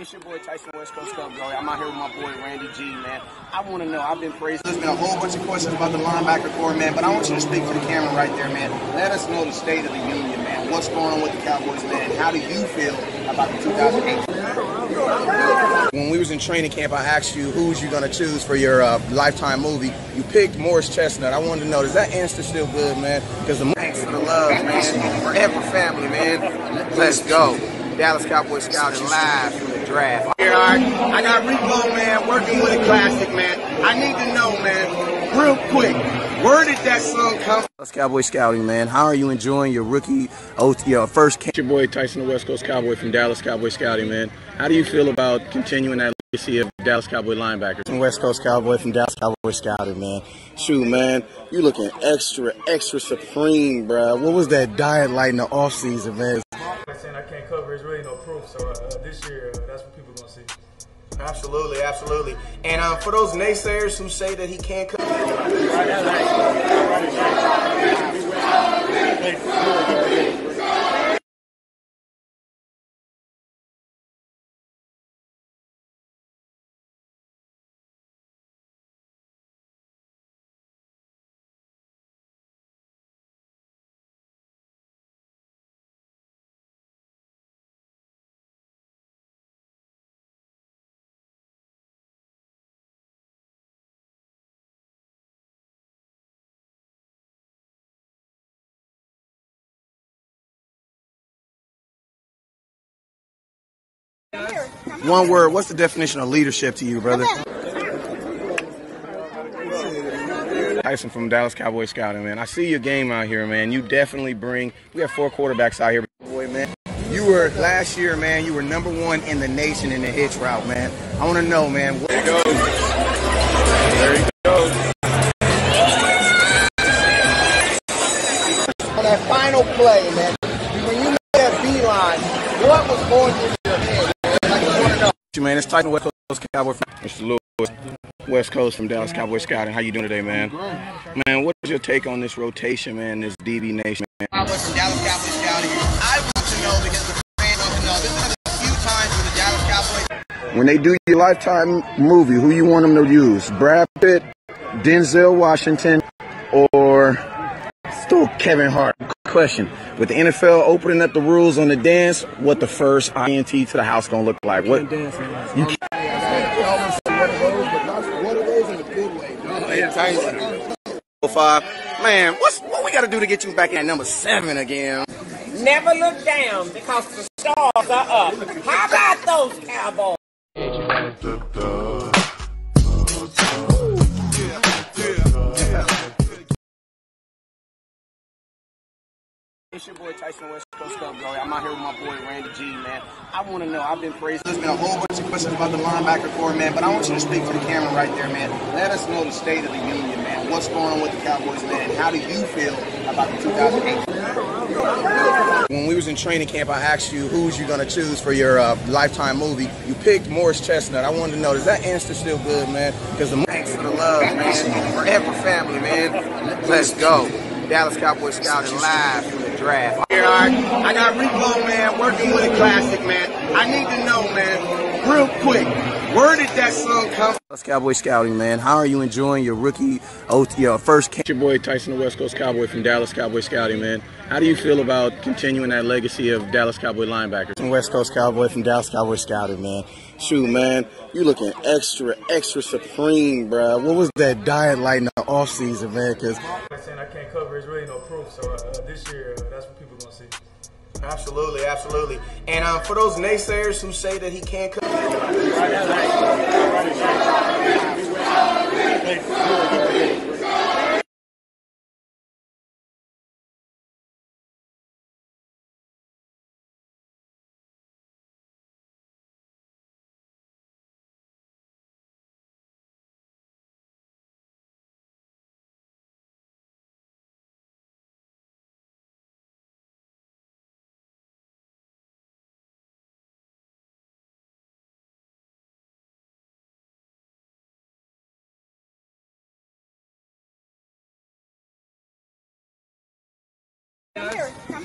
It's your boy Tyson West Coast Cowboys. I'm out here with my boy Randy G, man. I want to know, I've been praised. There's been a whole bunch of questions about the linebacker core, man, but I want you to speak to the camera right there, man. Let us know the state of the union, man. What's going on with the Cowboys, man? How do you feel about the 2008? When we was in training camp, I asked you who's you going to choose for your Lifetime movie. You picked Morris Chestnut. I wanted to know, does that answer still good, man? Because the thanks for the love, man. Forever family, man. Let's go. Dallas Cowboys scouting live from the draft. Here, I got Rico, man, working with a classic, man. I need to know, man, real quick, where did that song come from? Dallas Cowboys scouting, man. How are you enjoying your rookie, your first camp? Your boy Tyson, the West Coast Cowboy from Dallas Cowboys scouting, man. How do you feel about continuing that legacy of Dallas Cowboy linebackers? West Coast Cowboy from Dallas Cowboys scouting, man. Shoot, man, you looking extra supreme, bro. What was that diet like in the off season, man? Saying I can't cover, it's really no proof. So this year, that's what people gonna see. Absolutely, absolutely. And for those naysayers who say that he can't cover, one word, what's the definition of leadership to you, brother? Tyson from Dallas Cowboys scouting, man. I see your game out here, man. You definitely bring, we have 4 quarterbacks out here, boy, man. You were, last year, man, you were #1 in the nation in the hitch route, man. I want to know, man. There he goes. There he goes. On that final play, man, when you made that beeline, what was going through your head? Man, it's Tyson West Coast Cowboy from Mr. Lewis, West Coast from Dallas Cowboy scouting. How you doing today, man? Man, what is your take on this rotation, man? This DB Nation, man. Cowboy from Dallas Cowboy scouting. I want to know because the fans want to know. This is one of the few times where the Dallas Cowboys. When they do your Lifetime movie, who you want them to use? Brad Pitt, Denzel Washington, or still Kevin Hart? Question: with the NFL opening up the rules on the dance, what the first INT to the house gonna look like? What? You can't. One of those in a good way. Man, what we gotta do to get you back in at #7 again? Never look down because the stars are up. How about those Cowboys? It's your boy Tyson West Coast Cowboys. I'm out here with my boy Randy G, man. I want to know, I've been praised. There's been a whole bunch of questions about the linebacker core, man, but I want you to speak to the camera right there, man. Let us know the state of the union, man. What's going on with the Cowboys, man? How do you feel about the 2008? When we was in training camp, I asked you who's you going to choose for your Lifetime movie. You picked Morris Chestnut. I wanted to know, does that answer still good, man? Because the thanks for the love, man. Forever family, man. Let's go. Dallas Cowboys scouting live from the draft. Here, I got Rico, man, working with a classic, man. I need to know, man, real quick, where did that song come from? Dallas Cowboys scouting, man. How are you enjoying your rookie, your first camp? Your boy Tyson, the West Coast Cowboy from Dallas Cowboys scouting, man. How do you feel about continuing that legacy of Dallas Cowboy linebackers? West Coast Cowboy from Dallas Cowboys scouting, man. Shoot, man, you looking extra supreme, bro. What was that diet like in the off season, man? Because Saying I can't cover, it's really no proof. So this year, that's what people gonna see. absolutely, absolutely. And for those naysayers who say that he can't cover.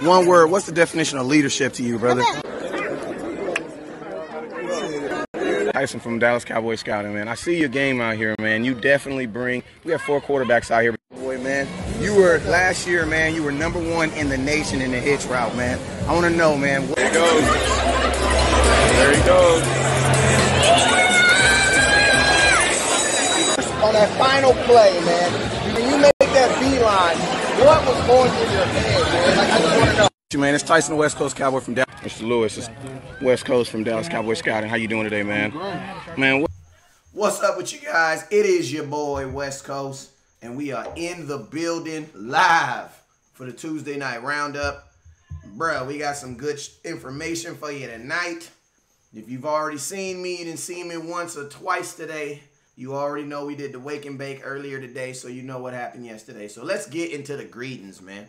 One word, what's the definition of leadership to you, brother? Tyson from Dallas Cowboys Scouting, man. I see your game out here, man. You definitely bring. We have 4 quarterbacks out here. Boy, man, you were last year, man. You were #1 in the nation in the hitch route, man. I want to know, man. There he goes. There he goes. On that final play, man, when you make that beeline, what was going through your head, man? Like, I just want to know. Man, it's Tyson, the West Coast Cowboy from Dallas. Mr. Lewis, it's West Coast from Dallas Cowboy Scouting. How you doing today, man? Man, what's up with you guys? It is your boy, West Coast, and we are in the building live for the Tuesday night roundup. Bruh, we got some good information for you tonight. If you've already seen me, you didn't see me once or twice today, you already know we did the wake and bake earlier today, so you know what happened yesterday. So let's get into the greetings, man.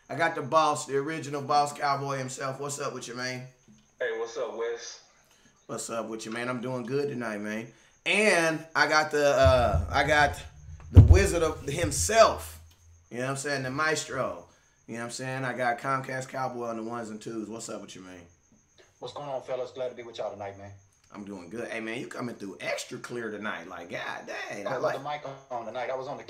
I got the boss, the original boss cowboy himself. What's up with you, man? Hey, what's up, Wes? What's up with you, man? I'm doing good tonight, man. And I got the wizard of himself. You know what I'm saying? The maestro. You know what I'm saying? I got Comcast Cowboy on the 1s and 2s. What's up with you, man? What's going on, fellas? Glad to be with y'all tonight, man. I'm doing good. Hey, man, you coming through extra clear tonight. Like, god dang. I got the mic on tonight. I was on the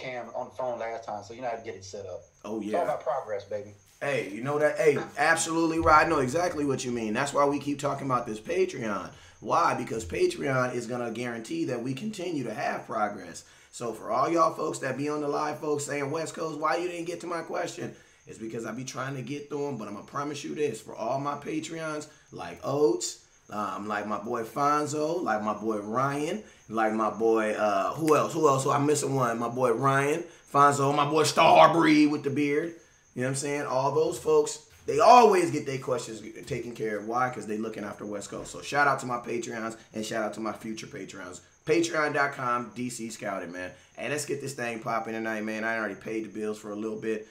phone last time, so you know how to get it set up. Oh, yeah. It's all about progress, baby. Hey, you know that? Hey, absolutely right. I know exactly what you mean. That's why we keep talking about this Patreon. Why? Because Patreon is going to guarantee that we continue to have progress. So for all y'all folks that be on the live, folks saying, West Coast, why you didn't get to my question? It's because I be trying to get through them, but I'm going to promise you this. For all my Patreons, like Oates, like my boy Fonzo, like my boy Ryan, like my boy, who else? Who I'm missing one. My boy Ryan, Fonzo, my boy Starbreed with the beard. You know what I'm saying? All those folks, they always get their questions taken care of. Why? Because they looking after West Coast. So shout out to my Patreons and shout out to my future Patreons. Patreon.com, DC Scouted, man. And let's get this thing popping tonight, man. I already paid the bills for a little bit.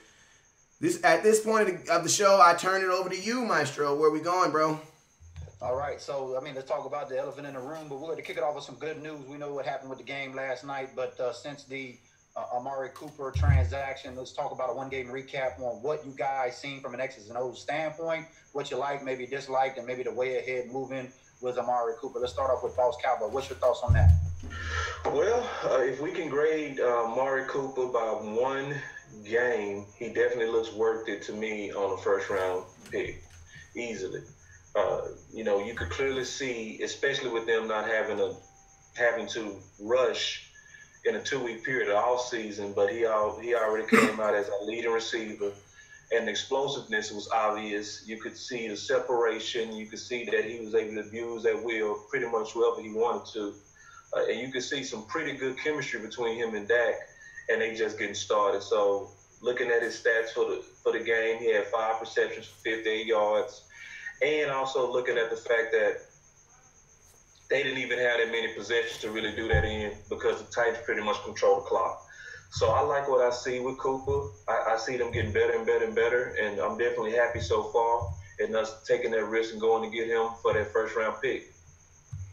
At this point of the show, I turn it over to you, Maestro. Where we going, bro? All right, so, let's talk about the elephant in the room, but we're going to kick it off with some good news. We know what happened with the game last night, but since the Amari Cooper transaction, let's talk about a one-game recap on what you guys seen from an X's and O's standpoint, what you like, maybe disliked, and maybe the way ahead moving with Amari Cooper. Let's start off with Boss Cowboy. What's your thoughts on that? Well, if we can grade Amari Cooper by one game, he definitely looks worth it to me on a first-round pick, easily. You could clearly see, especially with them not having to rush in a 2-week period of off season, but he already came out as a leading receiver, and the explosiveness was obvious. You could see the separation. You could see that he was able to use that wheel pretty much wherever he wanted to, and you could see some pretty good chemistry between him and Dak, and they just getting started. So looking at his stats for the game, he had 5 receptions for 58 yards. And also looking at the fact that they didn't even have that many possessions to really do that in, because the Titans pretty much control the clock. So I like what I see with Cooper. I see them getting better and better and better, and I'm definitely happy so far and us taking that risk and going to get him for that first-round pick.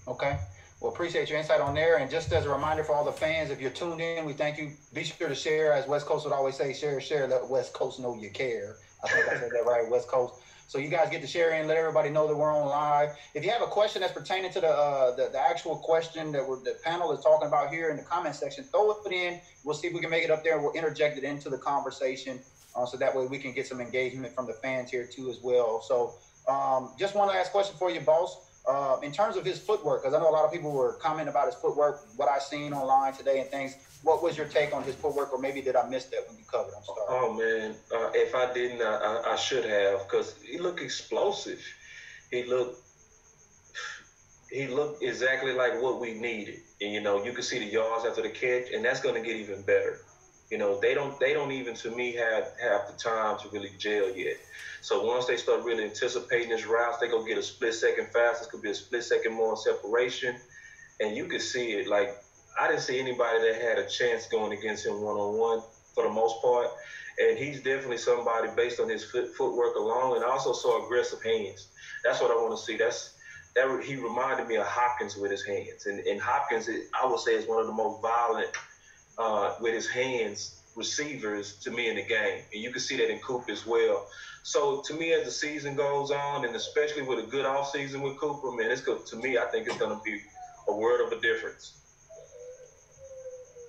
Okay. Well, appreciate your insight on there. And just as a reminder for all the fans, if you're tuned in, we thank you. Be sure to share. As West Coast would always say, share, let West Coast know you care. I think I said that right, West Coast. So you guys get to share in, let everybody know that we're on live. If you have a question that's pertaining to the actual question that the panel is talking about here in the comment section, throw it in. We'll see if we can make it up there. We'll interject it into the conversation, so that way we can get some engagement from the fans here too as well. So just one last question for you, boss. In terms of his footwork, because I know a lot of people were commenting about his footwork, what I've seen online today and things. What was your take on his footwork, or maybe did I miss that when you covered? I'm sorry. Oh, man. If I didn't, I should have, because he looked explosive. He looked exactly like what we needed. And, you can see the yards after the catch, and that's going to get even better. They don't even, to me, have the time to really gel yet. So once they start really anticipating his routes, they go get a split second faster. It could be a split second more in separation. And you can see it. Like, I didn't see anybody that had a chance going against him one-on-one for the most part. And he's definitely somebody based on his footwork alone, and I also saw aggressive hands. That's what I want to see. He reminded me of Hopkins with his hands. And Hopkins, I would say, is one of the most violent with his hands receivers to me in the game. And you can see that in Cooper as well. So to me, as the season goes on, and especially with a good offseason with Cooper, man, it's good. To me, I think it's going to be a world of a difference.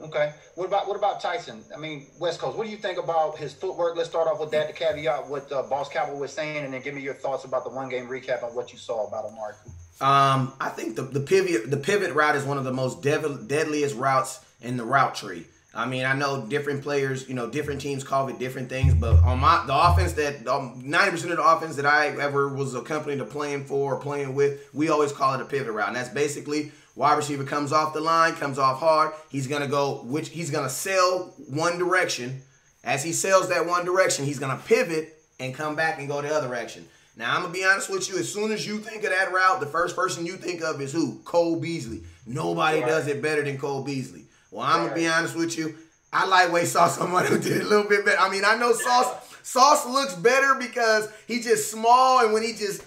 Okay. What about Tyson? I mean, West Coast. What do you think about his footwork? Let's start off with that to caveat what Boss Cowboy was saying, and then give me your thoughts about the one-game recap on what you saw about Amari Cooper. I think the pivot route is one of the most deadliest routes in the route tree. I mean, I know different players, different teams call it different things, but on the offense that 90% of the offense that I ever was accompanied to playing for or playing with, we always call it a pivot route, and that's basically wide receiver comes off the line, comes off hard. He's gonna sail one direction. As he sails that one direction, he's gonna pivot and come back and go the other direction. Now, I'm going to be honest with you. As soon as you think of that route, the first person you think of is who? Cole Beasley. Nobody does it better than Cole Beasley. Well, I'm going to be honest with you. I lightweight saw someone who did it a little bit better. I mean, I know Sauce looks better because he's just small, and when he just,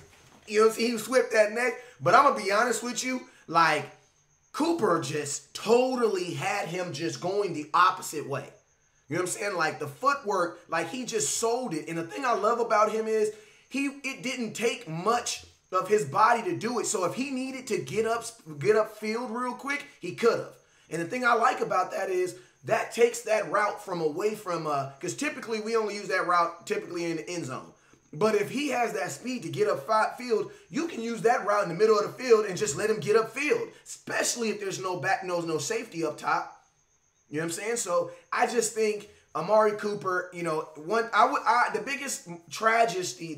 he whipped that neck. But I'm going to be honest with you. Like, Cooper just totally had him just going the opposite way. You know what I'm saying? Like, the footwork, like, he just sold it. And the thing I love about him is, it didn't take much of his body to do it. So if he needed to get up field real quick, he could have. And the thing I like about that is that takes that route from away from, because typically we only use that route typically in the end zone. But if he has that speed to get up field, you can use that route in the middle of the field and just let him get up field, especially if there's no back nose, no safety up top. You know what I'm saying? So I just think Amari Cooper, the biggest travesty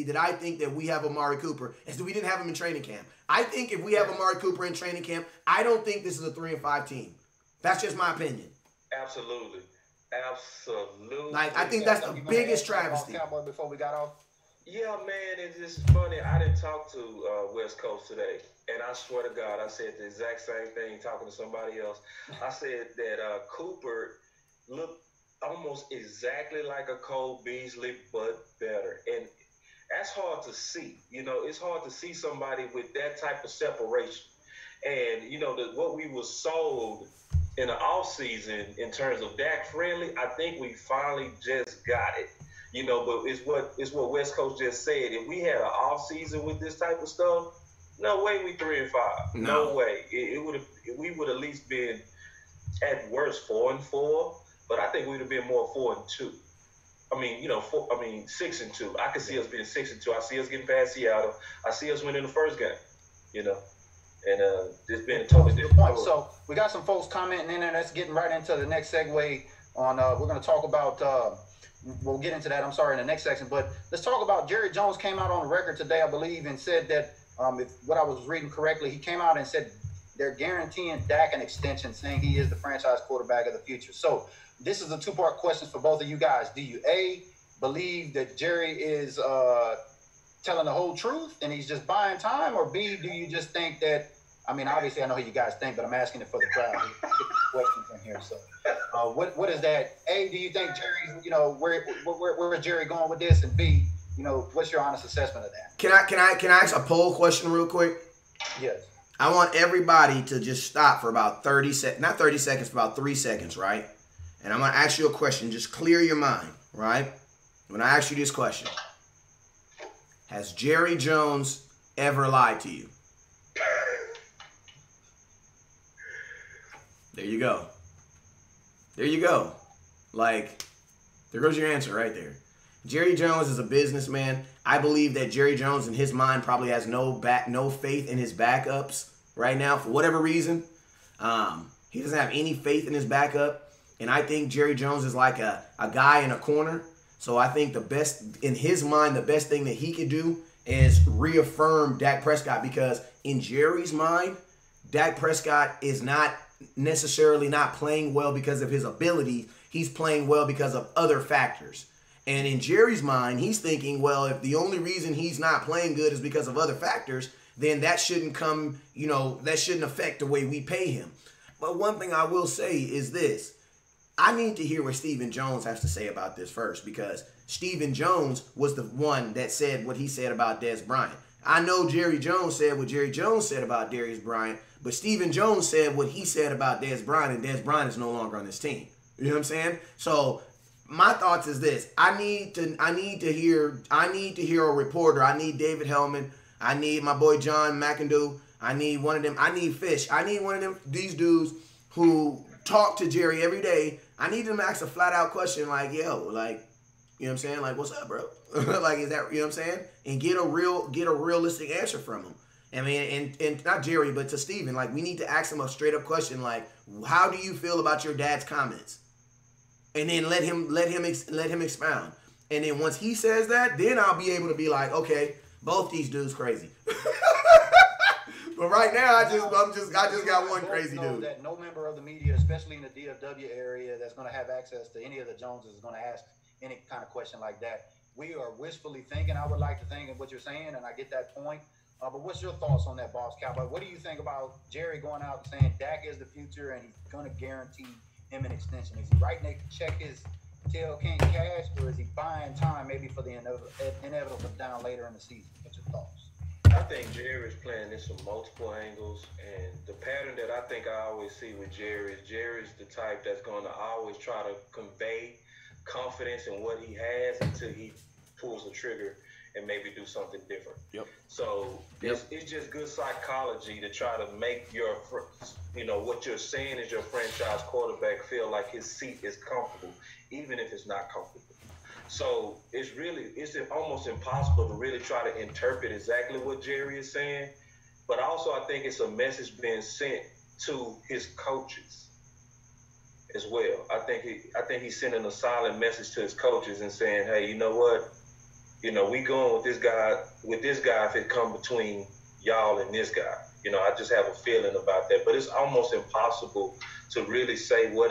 that I think that we have Amari Cooper is that we didn't have him in training camp. I think if we have Amari Cooper in training camp, I don't think this is a 3-5 team. That's just my opinion. Absolutely. Like, I think that's the biggest travesty. Cowboy, before we got off. Yeah, man, it's just funny. I didn't talk to West Coast today, and I swear to God, I said the exact same thing talking to somebody else. I said that Cooper looked almost exactly like a Cole Beasley, but better. And that's hard to see. It's hard to see somebody with that type of separation. And, what we were sold in the offseason in terms of Dak friendly, I think we finally just got it. But it's what West Coast just said. If we had an offseason with this type of stuff, no way we 3-5. No way. We would at least been at worst 4-4. But I think we'd have been more 4-2. I mean, 6-2. I could see us being 6-2. I see us getting past Seattle. I see us winning the first game. And just being a totally different point. So we got some folks commenting in there. That's getting right into the next segue on. We're going to talk about. We'll get into that. I'm sorry, in the next section. But let's talk about Jerry Jones. Came out on the record today, I believe, and said that if what I was reading correctly, he came out and said they're guaranteeing Dak an extension, saying he is the franchise quarterback of the future. So this is a two-part question for both of you guys. Do you, A, believe that Jerry is telling the whole truth and he's just buying time? Or B, do you just think that, I mean, obviously I know how you guys think, but I'm asking it for the crowd. Get questions in here. So what is that? A, do you think Jerry's, where is Jerry going with this? And B, what's your honest assessment of that? Can I ask a poll question real quick? Yes. I want everybody to just stop for about 30 seconds, not 30 seconds, for about 3 seconds, right? And I'm going to ask you a question. Just clear your mind, right? When I ask you this question, has Jerry Jones ever lied to you? There you go. There you go. Like, there goes your answer right there. Jerry Jones is a businessman. I believe that Jerry Jones in his mind probably has no faith in his backups right now for whatever reason. He doesn't have any faith in his backup. And I think Jerry Jones is like a guy in a corner. So I think in his mind, the best thing that he could do is reaffirm Dak Prescott, because in Jerry's mind, Dak Prescott is not necessarily not playing well because of his ability. He's playing well because of other factors. And in Jerry's mind, he's thinking, well, if the only reason he's not playing good is because of other factors, then that shouldn't that shouldn't affect the way we pay him. But one thing I will say is this. I need to hear what Stephen Jones has to say about this first, because Stephen Jones was the one that said what he said about Dez Bryant. I know Jerry Jones said what Jerry Jones said about Darius Bryant, but Stephen Jones said what he said about Dez Bryant, and Dez Bryant is no longer on this team. You know what I'm saying? So my thoughts is this. I need to hear a reporter. I need David Hellman. I need my boy John McIndoe. I need one of them. I need Fish. I need one of them. These dudes who talk to Jerry every day. I need them to ask a flat out question like, yo, like, you know what I'm saying? Like, what's up, bro? Like, is that, you know what I'm saying? And get a realistic answer from him. I mean, and not Jerry, but to Steven, like, we need to ask him a straight up question like, how do you feel about your dad's comments? And then let him expound. And then once he says that, then I'll be able to be like, okay, both these dudes crazy. But right now, I just got one crazy dude. That no member of the media, especially in the DFW area, that's going to have access to any of the Joneses is going to ask any kind of question like that. We are wishfully thinking. I would like to think of what you're saying, and I get that point. But what's your thoughts on that, Boss Cowboy? What do you think about Jerry going out and saying Dak is the future and he's going to guarantee him an extension? Is he writing a check his tail can't cash, or is he buying time maybe for the inevitable down later in the season? What's your thoughts? I think Jerry's playing this from multiple angles, and the pattern that I think I always see with Jerry's the type that's going to always try to convey confidence in what he has until he pulls the trigger and maybe do something different. Yep. So it's just good psychology to try to make your, what you're saying is your franchise quarterback feel like his seat is comfortable, even if it's not comfortable. So it's almost impossible to really try to interpret exactly what Jerry is saying. But also I think it's a message being sent to his coaches as well. I think he's sending a silent message to his coaches and saying, hey, you know what? We going with this guy if it come between y'all and this guy. I just have a feeling about that. But it's almost impossible to really say what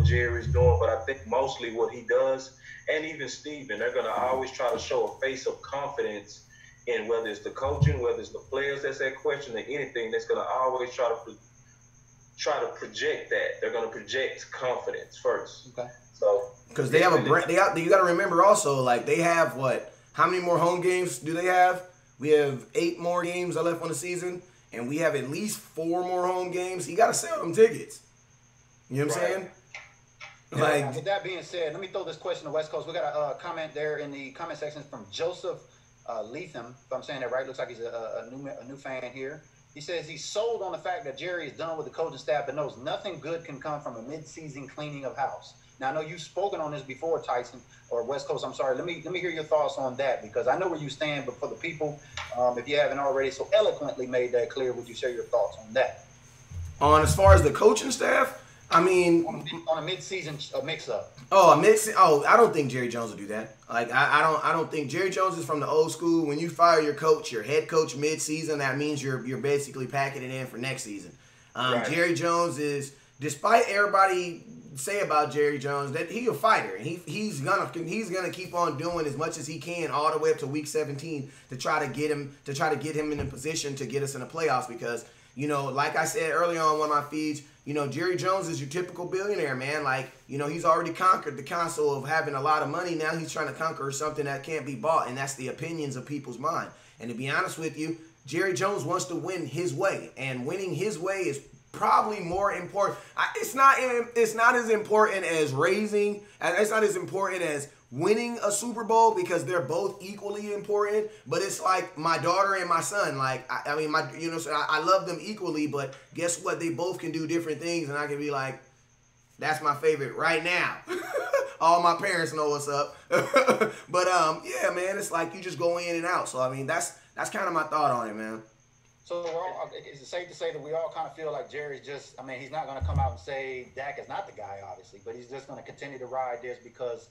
Jerry's doing. But I think mostly what he does, and even Steven, they're going to always try to show a face of confidence in whether it's the coaching, whether it's the players that's at question, or anything that's going to always try to project that. They're going to project confidence first. Okay. So because they have a brand, you got to remember also, like, they have what? How many more home games do they have? We have 8 more games left on the season, and we have at least 4 more home games. You got to sell them tickets. You know what I'm saying? Like, with that being said, let me throw this question to West Coast. We got a comment there in the comment section from Joseph Leatham, if I'm saying that right. Looks like he's a new fan here. He says he's sold on the fact that Jerry is done with the coaching staff, but knows nothing good can come from a mid-season cleaning of house. Now, I know you've spoken on this before, Tyson, or West Coast. I'm sorry. Let me hear your thoughts on that, because I know where you stand. But for the people, if you haven't already so eloquently made that clear, would you share your thoughts on that? On as far as the coaching staff, I mean, on a mid-season mix-up. I don't think Jerry Jones will do that. Like, I don't think Jerry Jones is from the old school. When you fire your coach, your head coach mid-season, that means you're basically packing it in for next season. Right. Jerry Jones is, despite everybody say about Jerry Jones, that he's a fighter, and he's gonna keep on doing as much as he can all the way up to week 17 to try to get him in a position to get us in the playoffs. Because, like I said earlier on one of my feeds, Jerry Jones is your typical billionaire, man. Like, he's already conquered the console of having a lot of money. Now he's trying to conquer something that can't be bought, and that's the opinions of people's mind. And to be honest with you, Jerry Jones wants to win his way, and winning his way is probably more important. It's not as important as raising, and it's not as important as winning a Super Bowl, because they're both equally important. But it's like my daughter and my son. Like, I love them equally, but guess what? They both can do different things, and I can be like, that's my favorite right now. All my parents know what's up. But yeah, man, it's like you just go in and out. So I mean, that's kind of my thought on it, man. So is it safe to say that we all kind of feel like Jerry's just, he's not going to come out and say Dak is not the guy, obviously, but he's just going to continue to ride this because,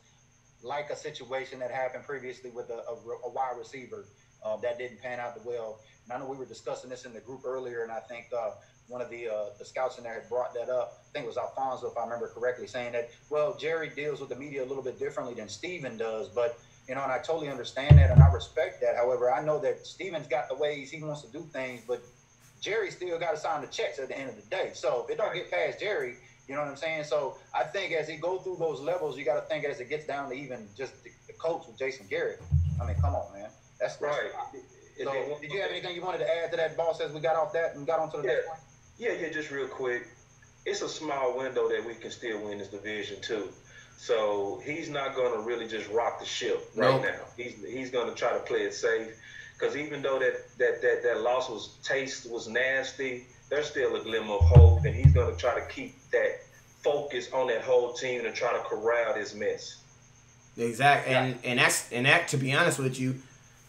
like a situation that happened previously with a wide receiver that didn't pan out well. And I know we were discussing this in the group earlier, and I think one of the scouts in there had brought that up. I think it was Alfonso, if I remember correctly, saying that, well, Jerry deals with the media a little bit differently than Steven does, but and I totally understand that, and I respect that. However, I know that Steven's got the ways he wants to do things, but Jerry still got to sign the checks at the end of the day. So if it don't get past Jerry, you know what I'm saying? So I think as he go through those levels, you got to think as it gets down to even just the coach with Jason Garrett. Come on, man. That's right. So did you have anything you wanted to add to that, boss, as we got off that and got on to the next one? Yeah, just real quick. It's a small window that we can still win this division, too. So he's not going to really just rock the ship right now. He's going to try to play it safe, because even though that loss was nasty, there's still a glimmer of hope, and he's going to try to keep that focus on that whole team and try to corral this mess. Exactly, and that, to be honest with you,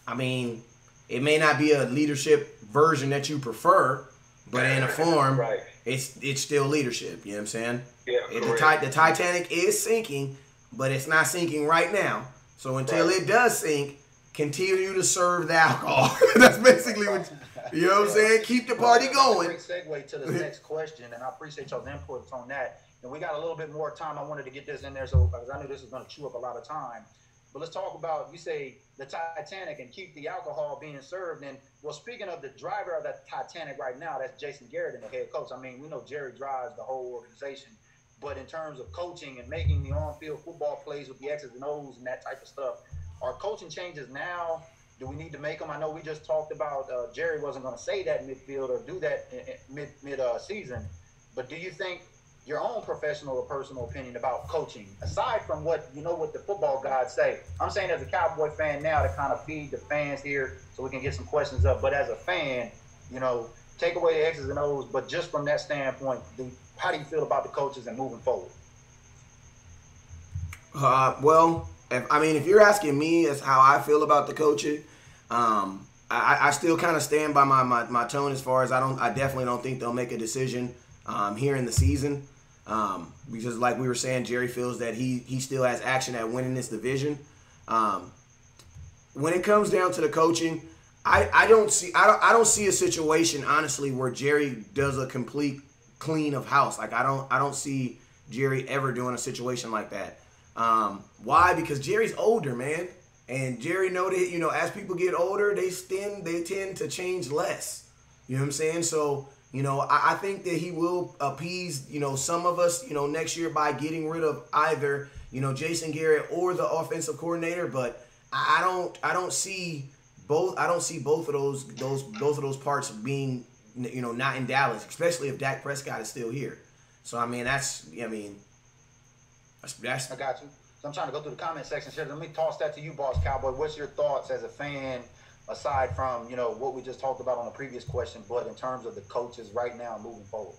I mean, it may not be a leadership version that you prefer, but in a form, right. it's still leadership. You know what I'm saying? Yeah, the Titanic is sinking, but it's not sinking right now. So until it does sink, continue to serve the alcohol. That's basically what you know what I'm saying. Keep the party going. Great segue to the next question, and I appreciate y'all's input on that. And we got a little bit more time. I wanted to get this in there, so because I knew this was going to chew up a lot of time. But let's talk about, you say the Titanic and keep the alcohol being served. And well, speaking of the driver of that Titanic right now, that's Jason Garrett and the head coach. I mean, we know Jerry drives the whole organization, but in terms of coaching and making the on-field football plays with the X's and O's and that type of stuff, are coaching changes now? Do we need to make them? I know we just talked about Jerry wasn't going to say that midfield or do that mid-season, but do you think your own professional or personal opinion about coaching, aside from what the football gods say? I'm saying as a Cowboy fan now to kind of feed the fans here so we can get some questions up, but as a fan, take away the X's and O's, but just from that standpoint, how do you feel about the coaches and moving forward? Well, if you're asking me as how I feel about the coaching, I still kind of stand by my tone as far as I definitely don't think they'll make a decision here in the season, because like we were saying, Jerry feels that he still has action at winning this division. When it comes down to the coaching, I don't see a situation, honestly, where Jerry does a complete clean of house. Like I don't see Jerry ever doing a situation like that. Why? Because Jerry's older, man, and Jerry know that as people get older, they tend to change less. You know what I'm saying? So I think that he will appease some of us next year by getting rid of either Jason Garrett or the offensive coordinator. But I don't see both. I don't see both of those parts being not in Dallas, especially if Dak Prescott is still here. So that's I got you. So I'm trying to go through the comment section here. Let me toss that to you, Boss Cowboy. What's your thoughts as a fan, aside from what we just talked about on the previous question, but in terms of the coaches right now moving forward?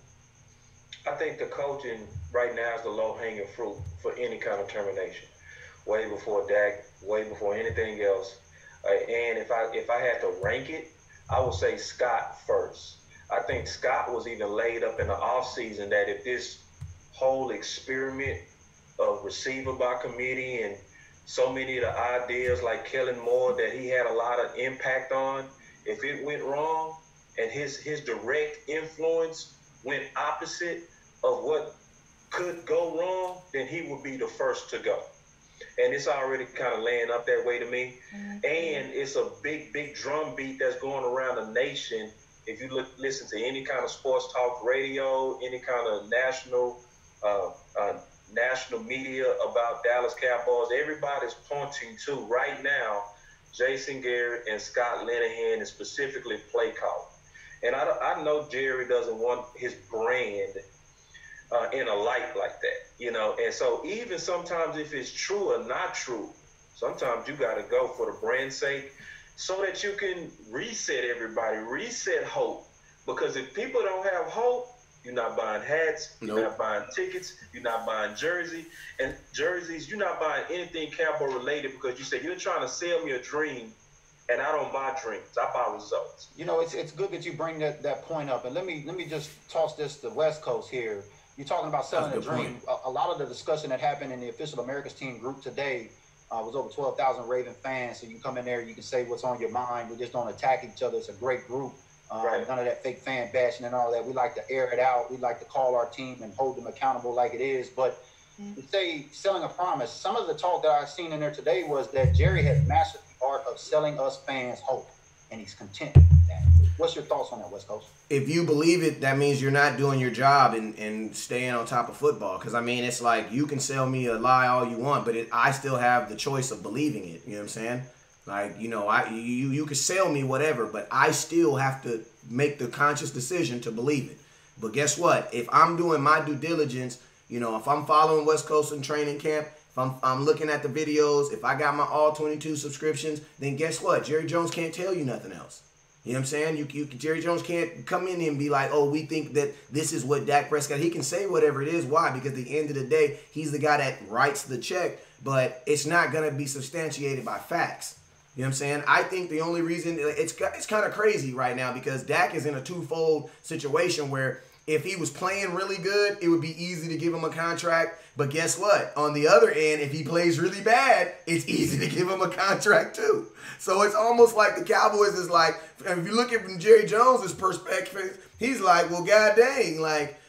I think the coaching right now is the low-hanging fruit for any kind of termination. Way before Dak, way before anything else. And if I had to rank it, I would say Scott first. I think Scott was even laid up in the offseason that if this whole experiment of receiver by committee and so many of the ideas like Kellen Moore that he had a lot of impact on, if it went wrong and his direct influence went opposite of what could go wrong, then he would be the first to go. And it's already kind of laying up that way to me. Mm-hmm. And it's a big drum beat that's going around the nation. If you listen to any kind of sports talk radio, any kind of national media about Dallas Cowboys, everybody's pointing to right now Jason Garrett and Scott Linehan, and specifically play calling. And I know Jerry doesn't want his brand in a light like that, And so even sometimes if it's true or not true, sometimes you got to go for the brand's sake so that you can reset everybody, reset hope. Because if people don't have hope, you're not buying hats, you're not buying tickets, you're not buying jerseys, you're not buying anything Cowboy related, because you say you're trying to sell me a dream, and I don't buy dreams, I buy results. It's good that you bring that point up, and let me just toss this to West Coast here. You're talking about selling a dream. A lot of the discussion that happened in the Official America's Team group today was over 12,000 Raven fans, so you can come in there, you can say what's on your mind. We just don't attack each other. It's a great group. Right. None of that fake fan bashing and all that. We like to air it out. We like to call our team and hold them accountable like it is. But to say selling a promise, some of the talk that I've seen in there today was that Jerry has mastered the art of selling us fans hope, and he's content with that. What's your thoughts on that, West Coast? If you believe it, that means you're not doing your job and staying on top of football. Because, it's like you can sell me a lie all you want, but I still have the choice of believing it. You know what I'm saying? Like, you could sell me whatever, but I still have to make the conscious decision to believe it. But guess what? If I'm doing my due diligence, if I'm following West Coast in training camp, If I'm looking at the videos, if I got my all 22 subscriptions, then guess what? Jerry Jones can't tell you nothing else. You know what I'm saying? Jerry Jones can't come in and be like, oh, we think that this is what Dak Prescott. He can say whatever it is. Why? Because at the end of the day, he's the guy that writes the check, but it's not going to be substantiated by facts. You know what I'm saying? I think the only reason it's kind of crazy right now because Dak is in a twofold situation where if he was playing really good, it would be easy to give him a contract. But guess what? On the other end, if he plays really bad, it's easy to give him a contract too. So it's almost like the Cowboys is like, if you look at from Jerry Jones' perspective, he's like, well, god dang, like,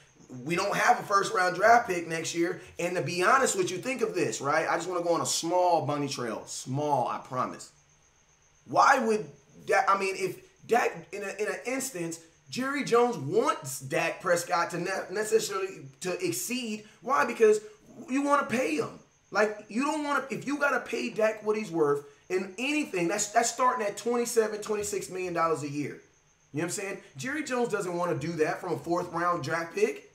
we don't have a first-round draft pick next year. And to be honest with you, think of this, right? I just want to go on a small bunny trail. Small, I promise. Why would Dak, I mean, if Dak, in an instance, Jerry Jones wants Dak Prescott to not necessarily to exceed. Why? Because you want to pay him. Like, you don't want to, if you got to pay Dak what he's worth in anything, that's starting at $26 million a year. You know what I'm saying? Jerry Jones doesn't want to do that from a fourth-round draft pick.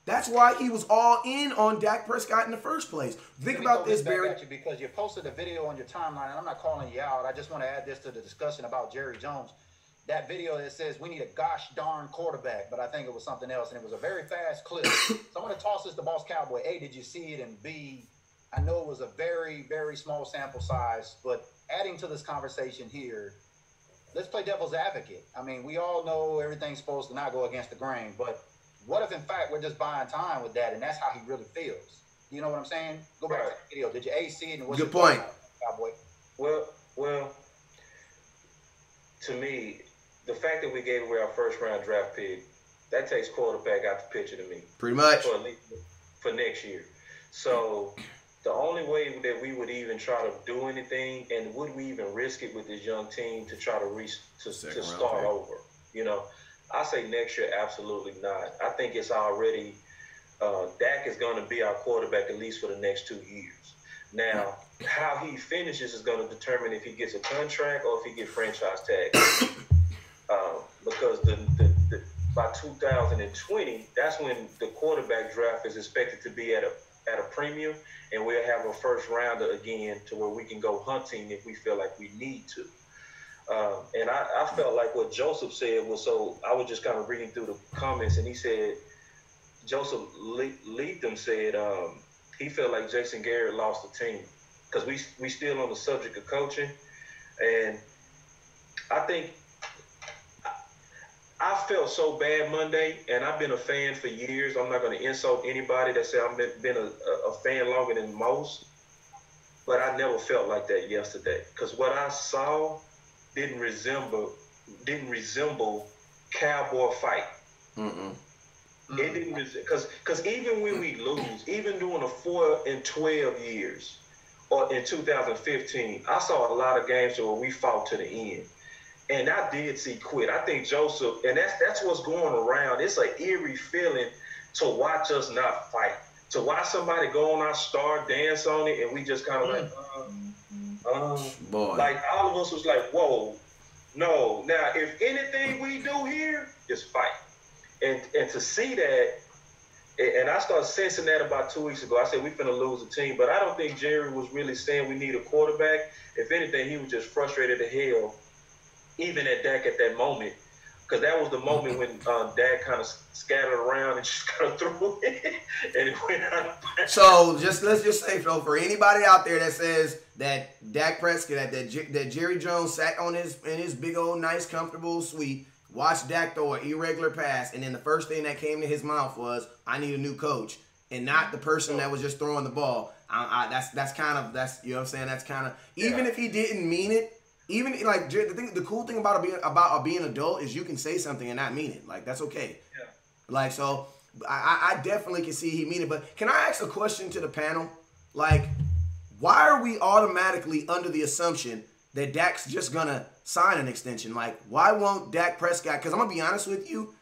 That's why he was all in on Dak Prescott in the first place. Think about this, Barry. Because you posted a video on your timeline, and I'm not calling you out. I just want to add this to the discussion about Jerry Jones. That video that says we need a gosh darn quarterback, but I think it was something else, and it was a very fast clip. So I'm going to toss this to Boss Cowboy. A, did you see it? And B, I know it was a very, very small sample size, but adding to this conversation here, let's play devil's advocate. I mean, we all know everything's supposed to not go against the grain, but what if, in fact, we're just buying time with that, and that's how he really feels? You know what I'm saying? Go back to the video. Did you A, see it? And what's good point, Cowboy? Well, to me, the fact that we gave away our first-round draft pick, that takes quarterback out the picture to me. Pretty much. For next year. So the only way that we would even try to do anything, and would we even risk it with this young team to try to start over? You know, I say next year, absolutely not. I think it's already Dak is going to be our quarterback at least for the next 2 years. Now, how he finishes is going to determine if he gets a contract or if he gets franchise tag. Because by 2020, that's when the quarterback draft is expected to be at a premium, and we'll have a first rounder again to where we can go hunting if we feel like we need to. And I felt like what Joseph said was so. I was just kind of reading through the comments, and he said Joseph Leatham said he felt like Jason Garrett lost the team because we still on the subject of coaching, and I think. I felt so bad Monday, and I've been a fan for years. I'm not going to insult anybody that said I've been a fan longer than most, but I never felt like that yesterday because what I saw didn't resemble Cowboy fight. It didn't because even when we lose, even during the 4-12 years, or in 2015, I saw a lot of games where we fought to the end. And I did see quit. I think Joseph, and that's what's going around. It's an eerie feeling to watch us not fight, to watch somebody go on our star, dance on it, and we just kind of like all of us was like, whoa, no. Now, if anything we do here is fight, and to see that, and I started sensing that about 2 weeks ago. I said we finna lose a team, but I don't think Jerry was really saying we need a quarterback. If anything, he was just frustrated to hell. Even at Dak at that moment, because that was the moment when Dak kind of scattered around and just kind of threw it, and it went out. So let's just say, for anybody out there that says that Dak Prescott, that Jerry Jones sat in his big old nice comfortable suite, watched Dak throw an irregular pass, and then the first thing that came to his mouth was, "I need a new coach," and not the person that was just throwing the ball. That's you know what I'm saying. That's kind of even if he didn't mean it. Even like the cool thing about being an adult is you can say something and not mean it. Like that's okay. Yeah. Like so, I definitely can see he mean it. But can I ask a question to the panel? Like, why are we automatically under the assumption that Dak's just gonna sign an extension? Like, why won't Dak Prescott? Because I'm gonna be honest with you,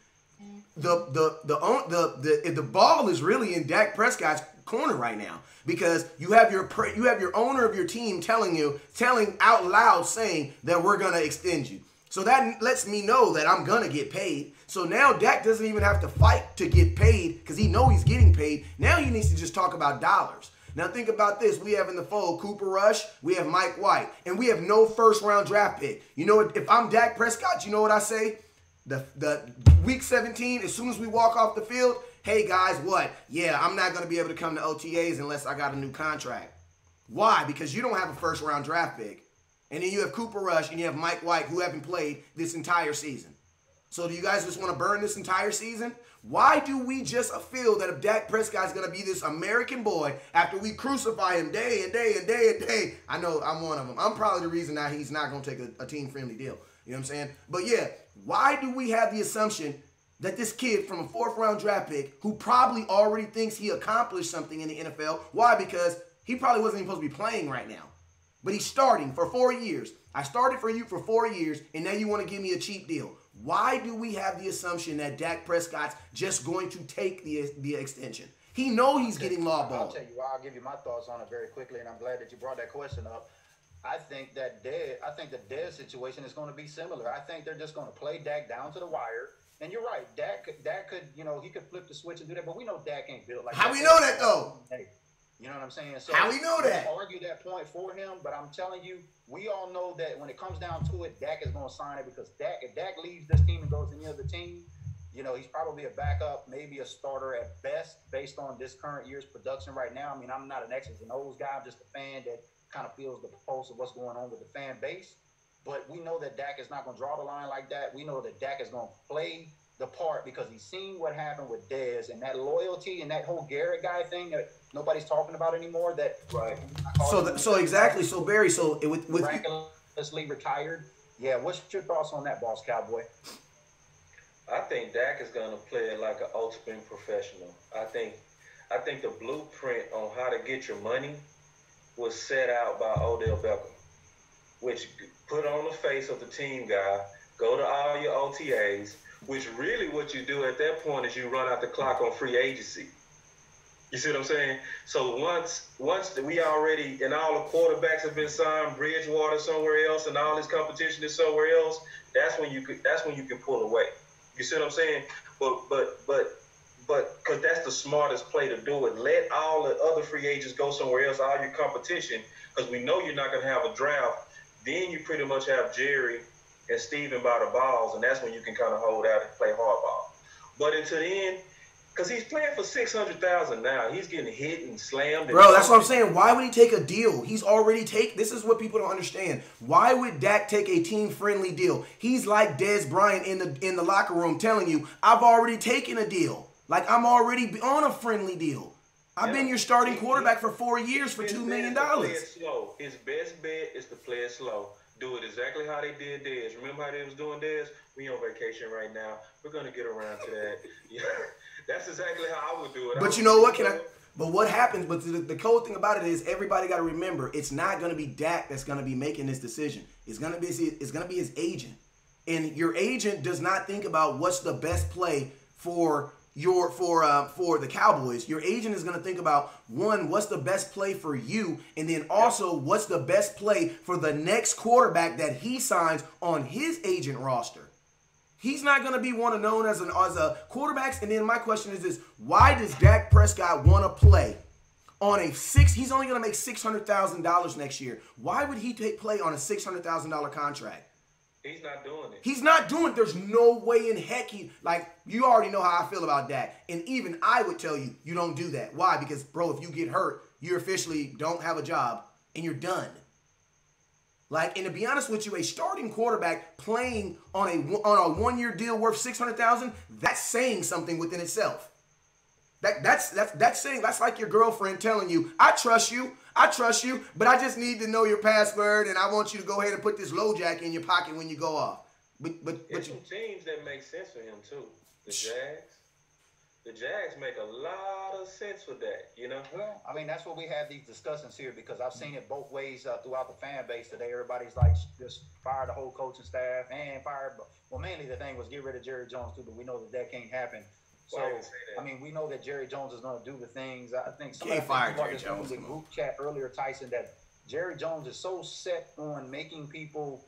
the ball is really in Dak Prescott's corner right now. Because you have your owner of your team telling out loud saying that we're gonna extend you. So that lets me know that I'm gonna get paid. So now Dak doesn't even have to fight to get paid because he knows he's getting paid. Now he needs to just talk about dollars. Now think about this. We have in the fold Cooper Rush, we have Mike White, and we have no first-round draft pick. You know what? If I'm Dak Prescott, you know what I say? The week 17, as soon as we walk off the field, hey guys, what? Yeah, I'm not going to be able to come to OTAs unless I got a new contract. Why? Because you don't have a first-round draft pick. And then you have Cooper Rush and you have Mike White who haven't played this entire season. So do you guys just want to burn this entire season? Why do we just feel that if Dak Prescott's going to be this American boy after we crucify him day and day and day and day? I know I'm one of them. I'm probably the reason that he's not going to take a team-friendly deal. You know what I'm saying? But yeah, why do we have the assumption that this kid from a fourth-round draft pick who probably already thinks he accomplished something in the NFL, why? Because he probably wasn't even supposed to be playing right now. But he's starting for 4 years. I started for you for 4 years, and now you want to give me a cheap deal. Why do we have the assumption that Dak Prescott's just going to take the extension? He know he's getting lawballed. I'll tell you why. I'll give you my thoughts on it very quickly, and I'm glad that you brought that question up. I think the Dez situation is going to be similar. I think they're just going to play Dak down to the wire. And you're right, Dak could, he could flip the switch and do that, but we know Dak ain't built like that. How we know that though? You know what I'm saying? So how we know that? I argue that point for him, but I'm telling you, we all know that when it comes down to it, Dak is going to sign it because if Dak leaves this team and goes to any other team, he's probably a backup, maybe a starter at best based on this current year's production right now. I mean, I'm not an X's and O's guy. I'm just a fan that kind of feels the pulse of what's going on with the fan base. But we know that Dak is not going to draw the line like that. We know that Dak is going to play the part because he's seen what happened with Dez and that loyalty and that whole Garrett guy thing that nobody's talking about anymore. That right. So exactly. So Barry. So with miraculously retired. Yeah. What's your thoughts on that, Boss Cowboy? I think Dak is going to play it like an ultimate professional. I think the blueprint on how to get your money was set out by Odell Beckham, which put on the face of the team guy, go to all your OTAs, which really what you do at that point is you run out the clock on free agency. You see what I'm saying? So once we already, and all the quarterbacks have been signed, Bridgewater somewhere else, and all this competition is somewhere else, that's when you can pull away. You see what I'm saying? But because that's the smartest play to do it. Let all the other free agents go somewhere else, all your competition, because we know you're not going to have a draft. Then you pretty much have Jerry and Steven by the balls, and that's when you can kind of hold out and play hardball. But until then, because he's playing for $600,000 now, he's getting hit and slammed. Bro, that's what I'm saying. Why would he take a deal? He's already this is what people don't understand. Why would Dak take a team-friendly deal? He's like Dez Bryant in the locker room telling you, I've already taken a deal. Like, I'm already on a friendly deal. I've been your starting quarterback for 4 years for $2 million. His best bet is to play it slow. Do it exactly how they did Dez. Remember how they was doing Dez? We on vacation right now. We're going to get around to that. Yeah, that's exactly how I would do it. But you know what? But what happens, but the cool thing about it is everybody got to remember, it's not going to be Dak that's going to be making this decision. It's going to be his agent. And your agent does not think about what's the best play for the Cowboys. Your agent is going to think about, one, what's the best play for you, and then also what's the best play for the next quarterback that he signs on his agent roster. He's not going to be one known as a quarterbacks. And then my question is this: why does Dak Prescott want to play on he's only going to make $600,000 next year. Why would he play on a $600,000 contract? He's not doing it. He's not doing it. There's no way in heck you already know how I feel about Dak. And even I would tell you, you don't do that. Why? Because, bro, if you get hurt, you officially don't have a job and you're done. And to be honest with you, a starting quarterback playing on a 1-year deal worth $600,000, that's saying something within itself. That's saying, that's like your girlfriend telling you, I trust you, but I just need to know your password, and I want you to go ahead and put this low jack in your pocket when you go off. But there's some teams that make sense for him too. The Jags. The Jags make a lot of sense for that, you know? Well, I mean, that's what we have these discussions here, because I've seen it both ways throughout the fan base today. Everybody's like, just fire the whole coaching staff and fire. Well, mainly the thing was get rid of Jerry Jones too, but we know that can't happen. So, I mean, we know that Jerry Jones is going to do the things. I think somebody talked about this in the group chat earlier, Tyson, that Jerry Jones is so set on making people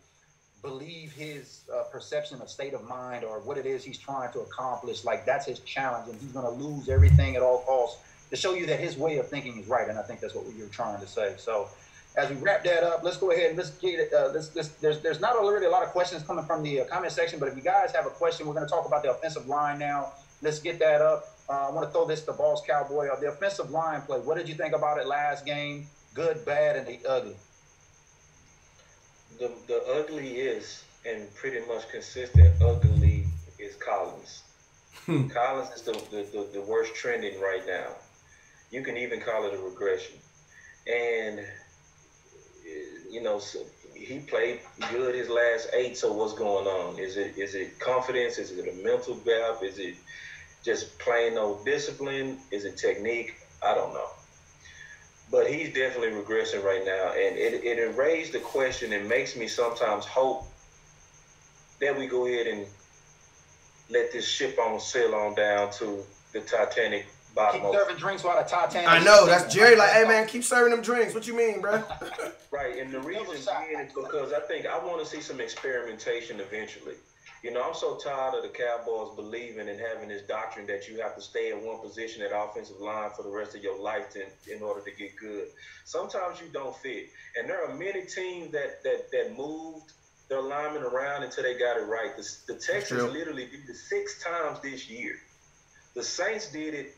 believe his perception of state of mind or what it is he's trying to accomplish. Like, that's his challenge, and he's going to lose everything at all costs to show you that his way of thinking is right. And I think that's what you're trying to say. So as we wrap that up, let's go ahead and let's get it. There's not really a lot of questions coming from the comment section, but if you guys have a question, we're going to talk about the offensive line now. Let's get that up. I want to throw this to Boss Cowboy. The offensive line play, what did you think about it last game? Good, bad, and the ugly. The ugly is, and pretty much consistent ugly, is Collins. Collins is the worst trending right now. You can even call it a regression. And, so he played good his last 8, so what's going on? Is it confidence? Is it a mental gap? Is it just plain old discipline? Is it technique? I don't know. But he's definitely regressing right now. And it raised the question and makes me sometimes hope that we go ahead and let this ship on sail on down to the Titanic bottom. Keep serving drinks while the Titanic. I know, that's Jerry. Like, hey man, keep serving them drinks. What you mean, bro? Right, and the reason being is because I want to see some experimentation eventually. I'm so tired of the Cowboys believing and having this doctrine that you have to stay in one position at offensive line for the rest of your life in order to get good. Sometimes you don't fit, and there are many teams that moved their linemen around until they got it right. The Texans literally did it 6 times this year. The Saints did it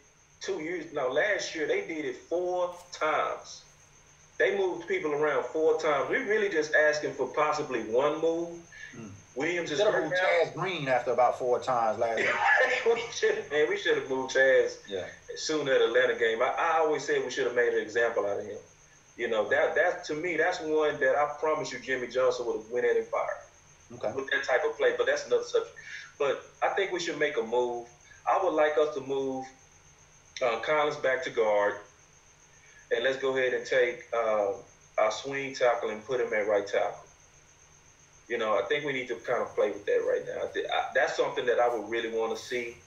last year they did it 4 times. They moved people around 4 times. We're really just asking for possibly one move. Williams is hurt now. Chaz Green after about 4 times last year. we should have moved Chaz soon at the Atlanta game. I always said we should have made an example out of him. That to me, that's one that I promise you Jimmy Johnson would have went in and fired with that type of play. But that's another subject. But I think we should make a move. I would like us to move Collins back to guard, and let's go ahead and take our swing tackle and put him at right tackle. I think we need to kind of play with that right now. That's something that I would really want to see,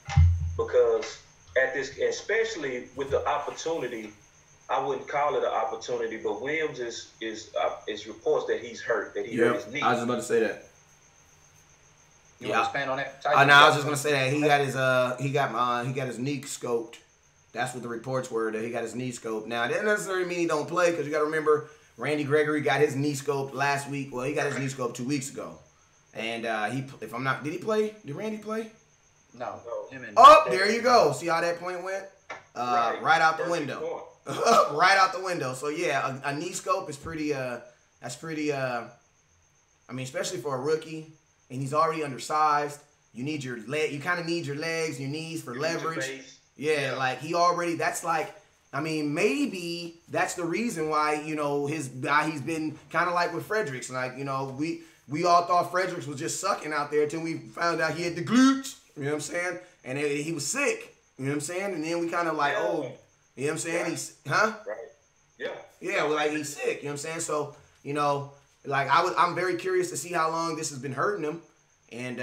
because at this, especially with the opportunity, I wouldn't call it an opportunity, but Williams is reports that he's hurt, that he hurt his knee. I was just about to say that. You want to expand on that? I was just gonna say that he got his knee scoped. That's what the reports were, that he got his knee scoped. Now, that doesn't necessarily mean he don't play, because you got to remember, Randy Gregory got his knee scoped last week. Well, he got his knee scoped 2 weeks ago. And did he play? Did Randy play? No. There you go. See how that point went? Right out the window. Right out the window. So, yeah, a knee scope is pretty, especially for a rookie, and he's already undersized. You need your leg. You kind of need your legs, your knees for leverage. Yeah, like maybe that's the reason why, he's been kind of like with Fredericks. Like, we all thought Fredericks was just sucking out there until we found out he had the glutes. You know what I'm saying? And he was sick. You know what I'm saying? And then we kind of like, you know what I'm saying? Right. Yeah. Yeah, well, he's sick. You know what I'm saying? So, I'm very curious to see how long this has been hurting him. And,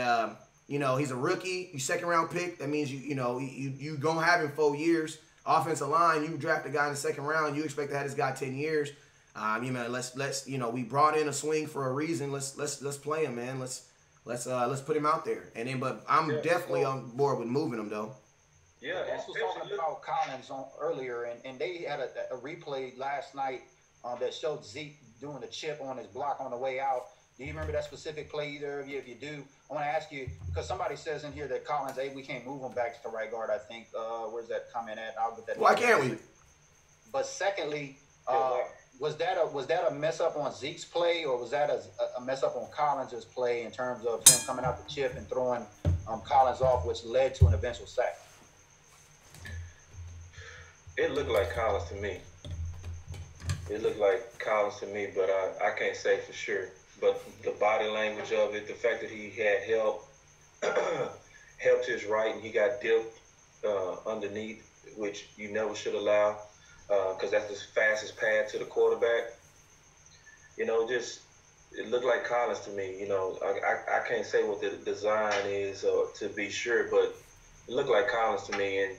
he's a rookie. You 2nd round pick. That means you gonna have him 4 years. Offensive line, you draft a guy in the 2nd round, you expect to have this guy 10 years. Let's we brought in a swing for a reason. Let's play him, man. Let's put him out there. And then, but I'm definitely on board with moving him though. Yeah, Boss was talking about Collins earlier, and they had a replay last night that showed Zeke doing the chip on his block on the way out. Do you remember that specific play, either of you? If you do, I want to ask you, because somebody says in here that Collins, we can't move him back to right guard, I think. Where's that comment at? I'll get that. Why can't we? But secondly, was that a mess up on Zeke's play, or was that a mess up on Collins' play in terms of him coming out the chip and throwing Collins off, which led to an eventual sack? It looked like Collins to me. But I can't say for sure. But the body language of it, the fact that he had help, helped his right, and he got dipped underneath, which you never should allow, because that's the fastest path to the quarterback. It looked like Collins to me. I can't say what the design is to be sure, but it looked like Collins to me.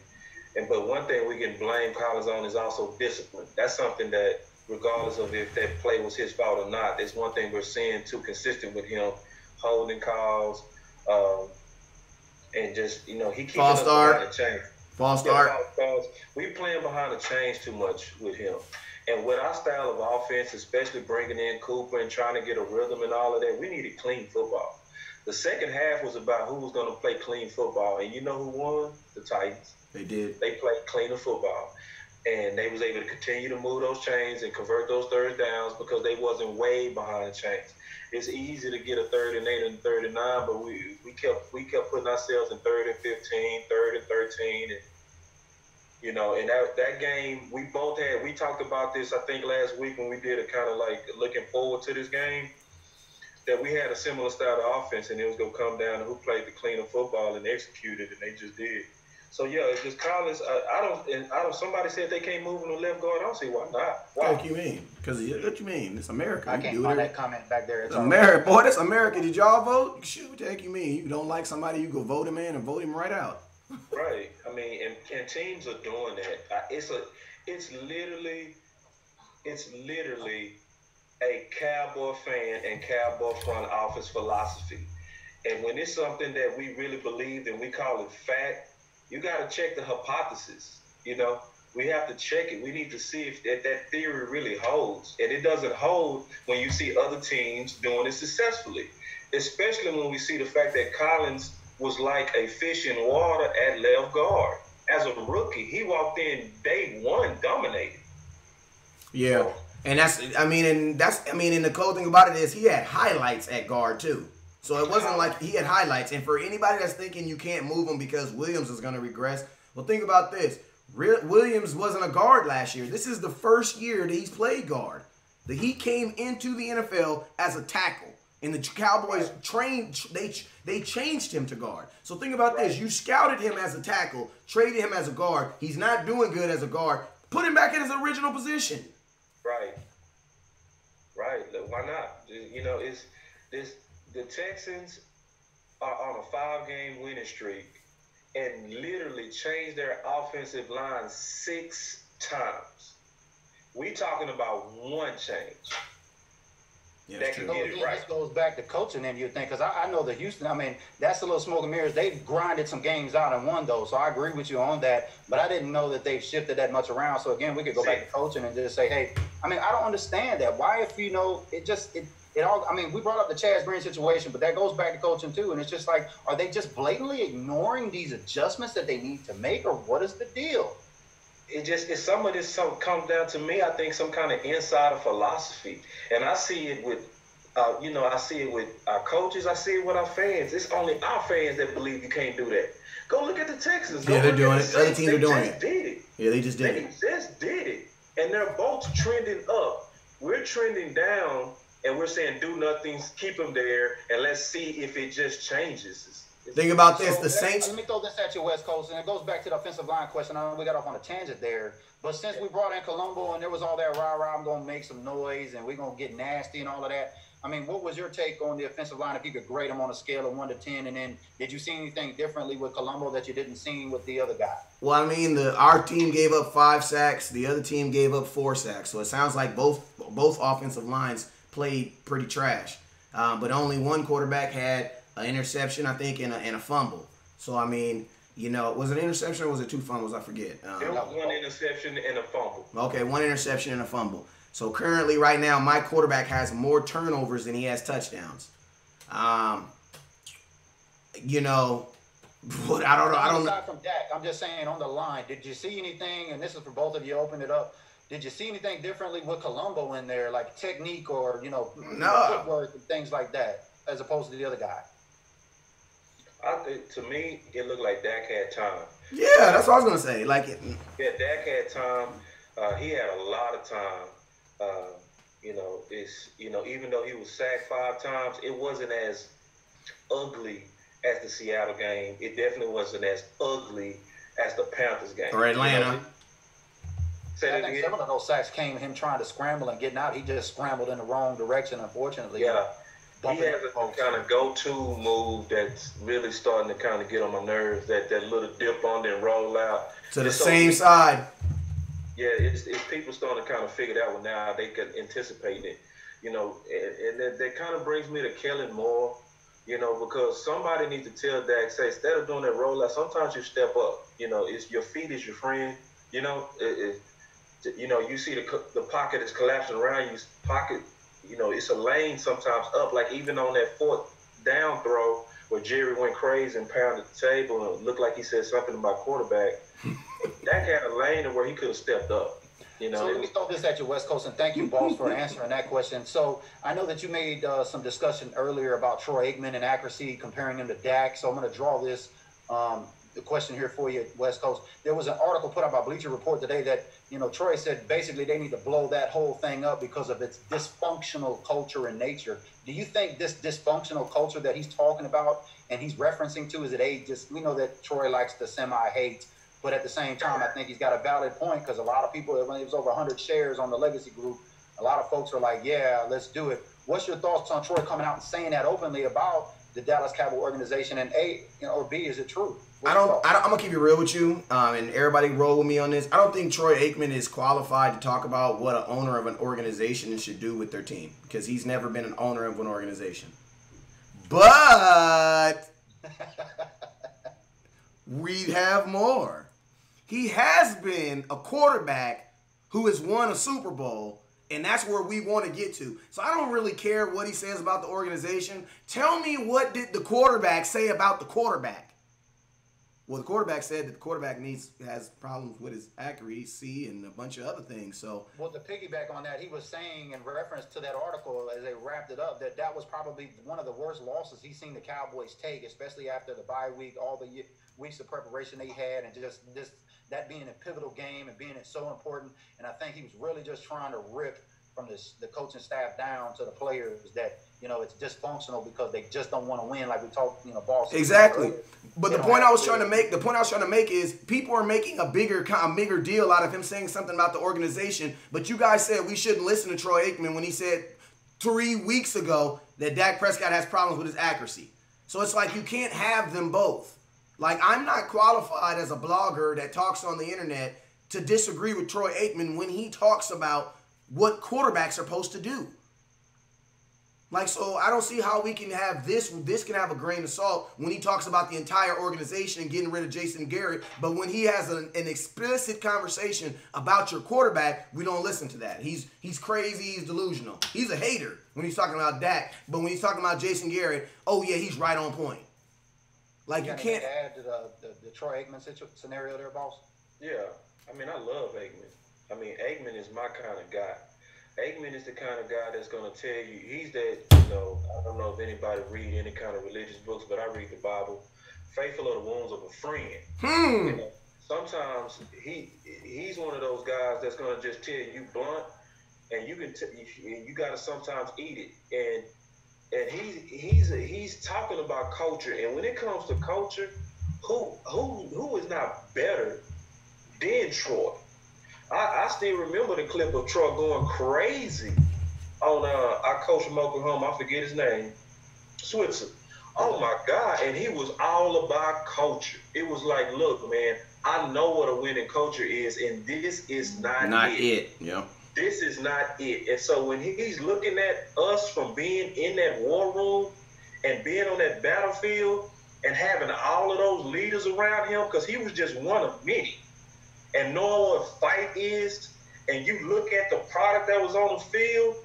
But one thing we can blame Collins on is also discipline. That's something that, regardless of if that play was his fault or not, it's one thing we're seeing too consistent with him, holding calls, and just, he keeps us behind the chain. False start. We playing behind the chains too much with him. And with our style of offense, especially bringing in Cooper and trying to get a rhythm and all of that, we needed clean football. The second half was about who was going to play clean football. And you know who won? The Titans. They did. They played cleaner football. And they was able to continue to move those chains and convert those third downs because they wasn't way behind the chains. It's easy to get a 3rd and 8 and 3rd and 9, but we kept putting ourselves in 3rd and 15, 3rd and 13, and you know, and that game we talked about this I think last week when we did a kind of like looking forward to this game, that we had a similar style of offense and it was gonna come down to who played the cleaner football and executed, and they just did. So yeah, it's just Collins. I don't. Somebody said they can't move in the left guard. I don't see why not. Why? What you mean? Because what you mean? It's America. I can't find that comment back there. It's America, boy. That's America. Did y'all vote? Shoot, what the heck you mean? You don't like somebody, you go vote him in and vote him right out. Right. I mean, and teams are doing that. It's literally a Cowboy fan and Cowboy front office philosophy. And when it's something that we really believe and we call it fact, you got to check the hypothesis. You know, we have to check it. We need to see if that theory really holds. And it doesn't hold when you see other teams doing it successfully, especially when we see the fact that Collins was like a fish in water at left guard. As a rookie, he walked in day one dominating. Yeah. So, and and the cool thing about it is he had highlights at guard too. So it wasn't like he had highlights. And for anybody that's thinking you can't move him because Williams is going to regress, well, think about this. Williams wasn't a guard last year. This is the first year that he's played guard. He came into the NFL as a tackle. And the Cowboys they changed him to guard. So think about this. You scouted him as a tackle, traded him as a guard. He's not doing good as a guard. Put him back in his original position. Right. Why not? You know, the Texans are on a 5-game winning streak and literally changed their offensive line 6 times. We talking about one change. Yeah, that can get it right. This goes back to coaching them, you think, because I know that Houston, that's a little smoke and mirrors. They grinded some games out and won those, so I agree with you on that, but I didn't know that they've shifted that much around. So again, we could go back to coaching and just say, hey, I don't understand that. Why, if it all, we brought up the Chaz Green situation, but that goes back to coaching too, and it's just like, are they just blatantly ignoring these adjustments that they need to make, or what is the deal? Some of this comes down to me, I think, some kind of insider philosophy. And I see it with, I see it with our coaches. I see it with our fans. It's only our fans that believe you can't do that. Go look at the Texans. Yeah, they're doing it. Other teams are doing it. They did it. Yeah, they just did it. They just did it. And they're both trending up. We're trending down, and we're saying do nothing, keep them there, and let's see if it just changes. Think about this. The Saints. Let me throw this at you, West Coast, and it goes back to the offensive line question. I know we got off on a tangent there, but since we brought in Colombo and there was all that rah-rah, I'm going to make some noise and we're going to get nasty and all of that. What was your take on the offensive line if you could grade them on a scale of 1 to 10? And then did you see anything differently with Colombo that you didn't see with the other guy? Well, our team gave up 5 sacks. The other team gave up 4 sacks. So it sounds like both offensive lines played pretty trash. But only one quarterback had an interception, I think, and a fumble. So, was it an interception or was it 2 fumbles? I forget. It was 1 interception and a fumble. Okay, 1 interception and a fumble. So, currently, right now, my quarterback has more turnovers than he has touchdowns. I don't know. Aside from Dak, I'm just saying on the line, did you see anything, and this is for both of you, open it up, did you see anything differently with Colombo in there, like technique or, footwork and things like that, as opposed to the other guy? To me, it looked like Dak had time. Yeah, that's what I was gonna say. Yeah, Dak had time. He had a lot of time. Even though he was sacked 5 times, it wasn't as ugly as the Seattle game. It definitely wasn't as ugly as the Panthers game. Or Atlanta. I think some of those sacks came him trying to scramble and getting out. He just scrambled in the wrong direction, unfortunately. Yeah. He has a kind of go-to move that's really starting to kind of get on my nerves, that little dip on and roll out. To the same side. Yeah, it's people starting to kind of figure that one now. They can anticipate it, and that kind of brings me to Kellen Moore. You know, because somebody needs to tell Dak, say, instead of doing that rollout, sometimes you step up. You know, it's your feet is your friend. You know, you know, you see the pocket is collapsing around you. Pocket, you know, it's a lane sometimes up. Like even on that fourth down throw where Jerry went crazy and pounded the table and it looked like he said something about quarterback. Dak had a lane where he could have stepped up. You know, so let me throw this at you, West Coast, and thank you, boss, for answering that question. So I know that you made some discussion earlier about Troy Aikman and accuracy, comparing him to Dak. So I'm going to draw this the question here for you, West Coast. There was an article put out by Bleacher Report today that, you know, Troy said basically they need to blow that whole thing up because of its dysfunctional culture and nature. Do you think this dysfunctional culture that he's talking about and he's referencing to, is it just, we know that Troy likes to semi-hate, but at the same time, I think he's got a valid point because a lot of people, when it was over 100 shares on the Legacy Group, a lot of folks are like, yeah, let's do it. What's your thoughts on Troy coming out and saying that openly about the Dallas Cowboys organization? And A, you know, or B, is it true? I'm gonna keep it real with you, and everybody roll with me on this. I don't think Troy Aikman is qualified to talk about what an owner of an organization should do with their team because he's never been an owner of an organization. But we have more. He has been a quarterback who has won a Super Bowl, and that's where we want to get to. So I don't really care what he says about the organization. Tell me, what did the quarterback say about the quarterback? Well, the quarterback said that the quarterback has problems with his accuracy and a bunch of other things. So, well, to piggyback on that, he was saying in reference to that article as they wrapped it up that was probably one of the worst losses he's seen the Cowboys take, especially after the bye week, all the weeks of preparation they had, and just that being a pivotal game and being so important. And I think he was really just trying to rip from the coaching staff down to the players that, you know, it's dysfunctional because they just don't want to win, like we talked, you know, boss. Exactly. But the point I was trying to make is people are making a bigger deal out of him saying something about the organization. But you guys said we shouldn't listen to Troy Aikman when he said 3 weeks ago that Dak Prescott has problems with his accuracy. So it's like you can't have them both. Like, I'm not qualified as a blogger that talks on the internet to disagree with Troy Aikman when he talks about what quarterbacks are supposed to do. Like, so I don't see how we can have this can have a grain of salt when he talks about the entire organization and getting rid of Jason Garrett, but when he has an explicit conversation about your quarterback, we don't listen to that. He's crazy, he's delusional. He's a hater when he's talking about Dak, but when he's talking about Jason Garrett, oh yeah, he's right on point. Like, you can't add to the Troy Aikman scenario there, boss. Yeah, I mean, I love Aikman. I mean, Aikman is my kind of guy. Aikman is the kind of guy that's going to tell you, he's that, you know, I don't know if anybody read any kind of religious books, but I read the Bible. Faithful are the wounds of a friend. You know, sometimes he's one of those guys that's going to just tell you blunt, and you got to sometimes eat it. And he's talking about culture, and when it comes to culture, who is not better than Troy? I still remember the clip of Troy going crazy on our coach from Oklahoma. I forget his name, Switzer. Oh my God! And he was all about culture. It was like, look, man, I know what a winning culture is, and this is not it. Yeah. This is not it. And so when he's looking at us from being in that war room and being on that battlefield and having all of those leaders around him, because he was just one of many, and knowing what fight is, and you look at the product that was on the field,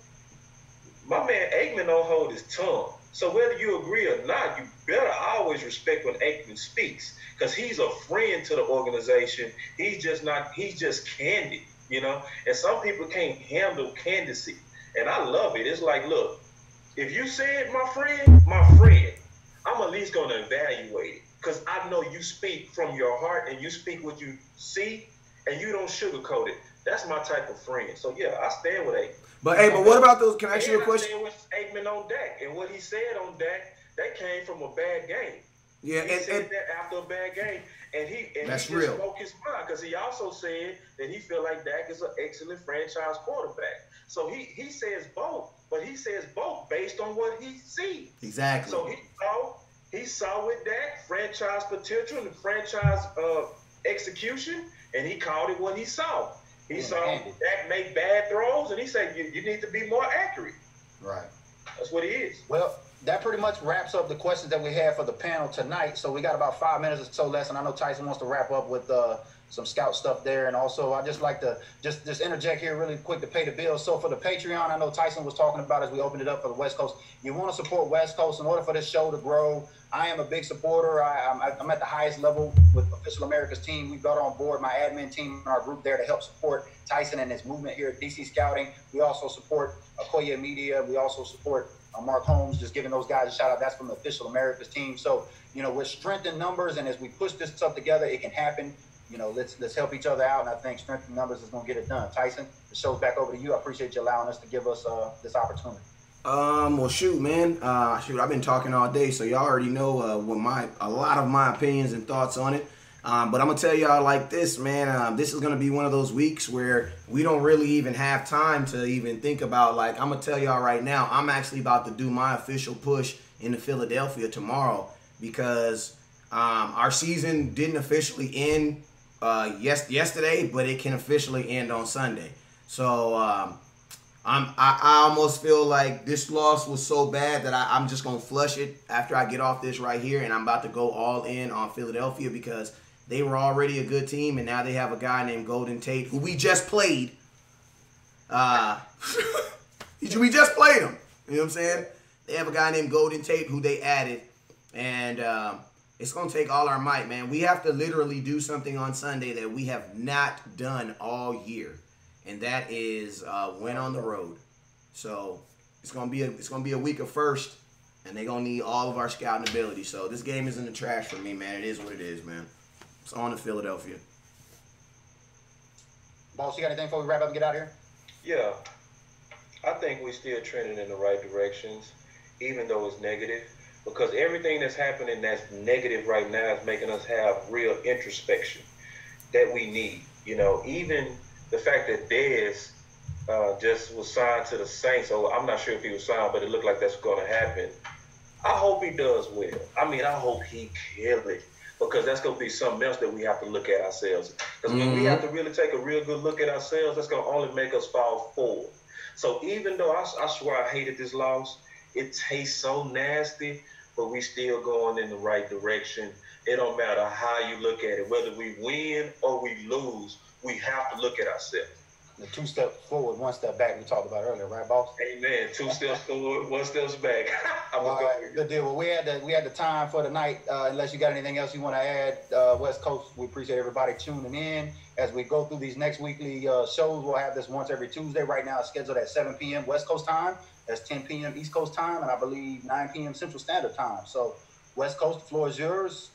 my man Aikman don't hold his tongue. So whether you agree or not, you better always respect when Aikman speaks, because he's a friend to the organization. He's just candid. You know, and some people can't handle candidacy, and I love it. It's like, look, if you say it, my friend, I'm at least gonna evaluate it, because I know you speak from your heart and you speak what you see, and you don't sugarcoat it. That's my type of friend. So yeah, I stand with Aikman. But hey, but what about those? Can I ask you a question? I stand with Aikman on Dak, and what he said on Dak, that came from a bad game. Yeah, he said that after a bad game. And he just spoke his mind, because he also said that he feel like Dak is an excellent franchise quarterback. So he says both, but he says both based on what he sees. Exactly. So he saw with Dak franchise potential and franchise execution, and he called it what he saw. He saw Dak make bad throws, and he said you need to be more accurate. Right. That's what he is. Well, that pretty much wraps up the questions that we have for the panel tonight. So we got about 5 minutes or so less, and I know Tyson wants to wrap up with some scout stuff there. And also, I just like to just interject here really quick to pay the bills. So for the Patreon, I know Tyson was talking about as we opened it up for the West Coast. You want to support West Coast in order for this show to grow. I am a big supporter. I'm at the highest level with Official America's team. We got on board my admin team and our group there to help support Tyson and his movement here at DC Scouting. We also support Koya Media. We also support Mark Holmes, just giving those guys a shout out. That's from the Official America's team. So, with strength in numbers, and as we push this stuff together, it can happen. Let's help each other out, and I think strength in numbers is going to get it done. Tyson, the show's back over to you. I appreciate you allowing us to give us this opportunity. Well, shoot, man. I've been talking all day, so y'all already know a lot of my opinions and thoughts on it. But I'm gonna tell y'all like this, man. This is gonna be one of those weeks where we don't really even have time to even think about. Like, I'm gonna tell y'all right now, I'm actually about to do my official push into Philadelphia tomorrow because our season didn't officially end yesterday, but it can officially end on Sunday. So I almost feel like this loss was so bad that I'm just gonna flush it after I get off this right here, and I'm about to go all in on Philadelphia because they were already a good team, and now they have a guy named Golden Tate, who we just played. We just played him. You know what I'm saying? They have a guy named Golden Tate who they added, and it's going to take all our might, man. We have to literally do something on Sunday that we have not done all year, and that is win on the road. So it's going to be a week of first, and they're going to need all of our scouting ability. So this game is in the trash for me, man. It is what it is, man. It's on to Philadelphia. Boss, you got anything before we wrap up and get out of here? Yeah, I think we're still trending in the right directions, even though it's negative, because everything that's happening that's negative right now is making us have real introspection that we need. Even the fact that Dez just was signed to the Saints, so I'm not sure if he was signed, but it looked like that's going to happen. I hope he does well. I hope he kills it. Because that's going to be something else that we have to look at ourselves. Because when we have to really take a real good look at ourselves, that's going to only make us fall forward. So even though I swear I hated this loss, it tastes so nasty, but we still going in the right direction. It don't matter how you look at it. Whether we win or we lose, we have to look at ourselves. The 2 steps forward, 1 step back we talked about earlier, right, boss? Amen. 2 steps forward, 1 step back. All right, good deal. Well, we had the time for the night. Unless you got anything else you want to add, West Coast, we appreciate everybody tuning in. As we go through these next weekly shows, we'll have this once every Tuesday. Right now, it's scheduled at 7 p.m. West Coast time. That's 10 p.m. East Coast time, and I believe 9 p.m. Central Standard Time. So, West Coast, the floor is yours.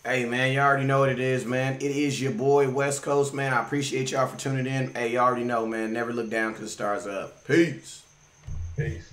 Hey, man, you already know what it is, man. It is your boy, West Coast, man. I appreciate y'all for tuning in. Hey, you already know, man. Never look down because the stars are up. Peace. Peace.